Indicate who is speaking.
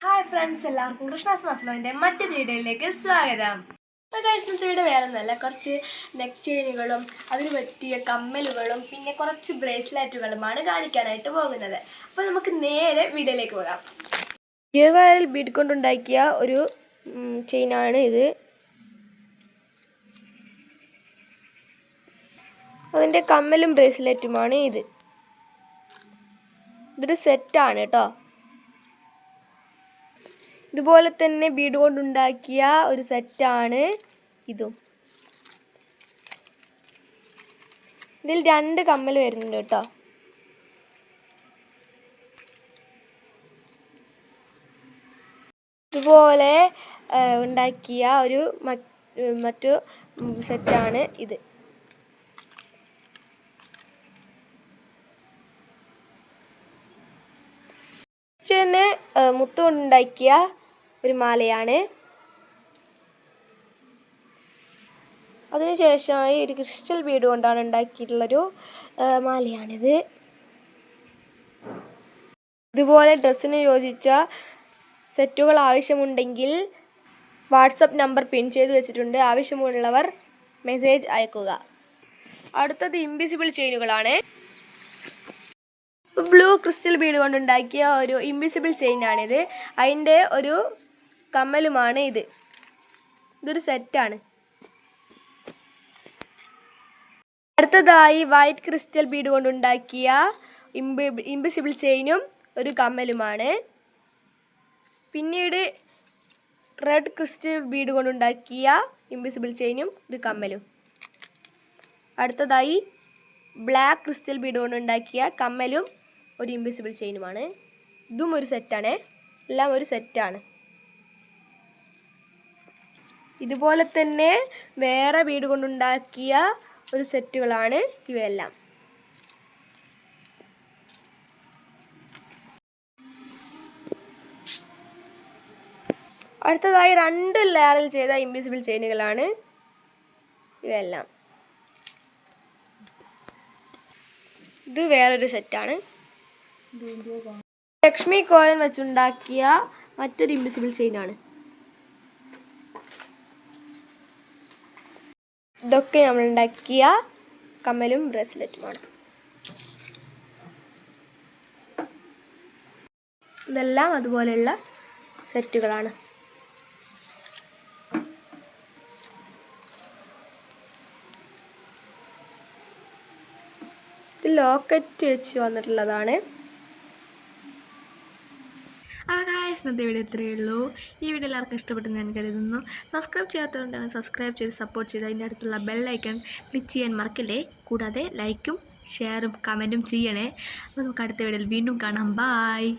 Speaker 1: Hi friends, എല്ലാവർക്കും കൃഷ്ണാസ് മസ്ലോവിൻ്റെ മറ്റൊരു വീഡിയോയിലേക്ക് സ്വാഗതം. അപ്പോൾ ഇന്നത്തെ വീഡിയോ വേറെ ഒന്നുമല്ല, കുറച്ച് നെക്ക് ചെയിനുകളും അതിന് പറ്റിയ കമ്മലുകളും പിന്നെ കുറച്ച് ബ്രേസ്ലെറ്റുകളുമാണ് കാണിക്കാനായിട്ട് പോകുന്നത്. അപ്പോൾ നമുക്ക് നേരെ വീഡിയോയിലേക്ക് പോകാം. ഗിയർ ബീഡ് കൊണ്ടുണ്ടാക്കിയ ഒരു ചെയിനാണ് ഇത്. അതിൻ്റെ കമ്മലും ബ്രേസ്ലെറ്റുമാണ് ഇത്. ഇതൊരു സെറ്റാണ് കേട്ടോ. ഇതുപോലെ തന്നെ ബീഡ് കൊണ്ടുണ്ടാക്കിയ ഒരു സെറ്റാണ് ഇതും. ഇതിൽ 2 കമ്മൽ വരുന്നുണ്ട് കേട്ടോ. ഇതുപോലെ ഉണ്ടാക്കിയ ഒരു മറ്റു സെറ്റാണ് ഇത്. തന്നെ മുത്ത് കൊണ്ടുണ്ടാക്കിയ ഒരു മാലയാണ്. അതിനുശേഷമായി ഒരു ക്രിസ്റ്റൽ ബീഡ് കൊണ്ടാണ് ഉണ്ടാക്കിയിട്ടുള്ളൊരു മാലയാണിത്. ഇതുപോലെ ഡ്രസ്സിന് യോജിച്ച സെറ്റുകൾ ആവശ്യമുണ്ടെങ്കിൽ വാട്സപ്പ് നമ്പർ പിൻ ചെയ്ത് വെച്ചിട്ടുണ്ട്. ആവശ്യമുള്ളവർ മെസ്സേജ് അയക്കുക. അടുത്തത് ഇൻവിസിബിൾ ചെയിനുകളാണ്. ബ്ലൂ ക്രിസ്റ്റൽ ബീഡ് കൊണ്ടുണ്ടാക്കിയ ഒരു ഇൻവിസിബിൾ ചെയിനാണിത്. അതിൻ്റെ ഒരു കമ്മലുമാണ് ഇത്. ഇതൊരു സെറ്റാണ്. അടുത്തതായി വൈറ്റ് ക്രിസ്റ്റൽ ബീഡ് കൊണ്ടുണ്ടാക്കിയ ഇൻവിസിബിൾ ചെയിനും ഒരു കമ്മലുമാണ്. പിന്നീട് റെഡ് ക്രിസ്റ്റൽ ബീഡ് കൊണ്ടുണ്ടാക്കിയ ഇൻവിസിബിൾ ചെയിനും ഒരു കമ്മലും. അടുത്തതായി ബ്ലാക്ക് ക്രിസ്റ്റൽ ബീഡ് കൊണ്ടുണ്ടാക്കിയ കമ്മലും ഒരു ഇൻവിസിബിൾ ചെയിനുമാണ്. ഇതും ഒരു സെറ്റാണ്. എല്ലാം ഒരു സെറ്റാണ്. ഇതുപോലെ തന്നെ വേറെ ബീഡ് കൊണ്ടുണ്ടാക്കിയ ഒരു സെറ്റുകളാണ് ഇവയെല്ലാം. അടുത്തതായി 2 ലെയറിൽ ചെയ്ത ഇൻവിസിബിൾ ചെയിനുകളാണ് ഇവയെല്ലാം. ഇത് വേറൊരു സെറ്റാണ്. ലക്ഷ്മി കോയിൻ വെച്ചുണ്ടാക്കിയ മറ്റൊരു ഇൻവിസിബിൾ ചെയിനാണ്. ഇതൊക്കെ നമ്മൾ ഉണ്ടാക്കിയ കമ്മലും ബ്രേസ്ലെറ്റുമാണ്. ഇതെല്ലാം അതുപോലെയുള്ള സെറ്റുകളാണ്. ഇത് ലോക്കറ്റ് വെച്ച് വന്നിട്ടുള്ളതാണ്.
Speaker 2: ഇന്നത്തെ വീഡിയോ ഇത്രയേ ഉള്ളൂ. ഈ വീഡിയോ എല്ലാവർക്കും ഇഷ്ടപ്പെട്ടെന്ന് ഞാൻ കരുതുന്നു. സബ്സ്ക്രൈബ് ചെയ്യാത്തതുകൊണ്ട് സബ്സ്ക്രൈബ് ചെയ്ത് സപ്പോർട്ട് ചെയ്ത് അതിൻ്റെ അടുത്തുള്ള ബെല്ലൈക്കൺ ക്ലിക്ക് ചെയ്യാൻ മറക്കല്ലേ. കൂടാതെ ലൈക്കും ഷെയറും കമൻറ്റും ചെയ്യണേ. അപ്പോൾ നമുക്ക് അടുത്ത വീഡിയോയിൽ വീണ്ടും കാണാം. ബായ്.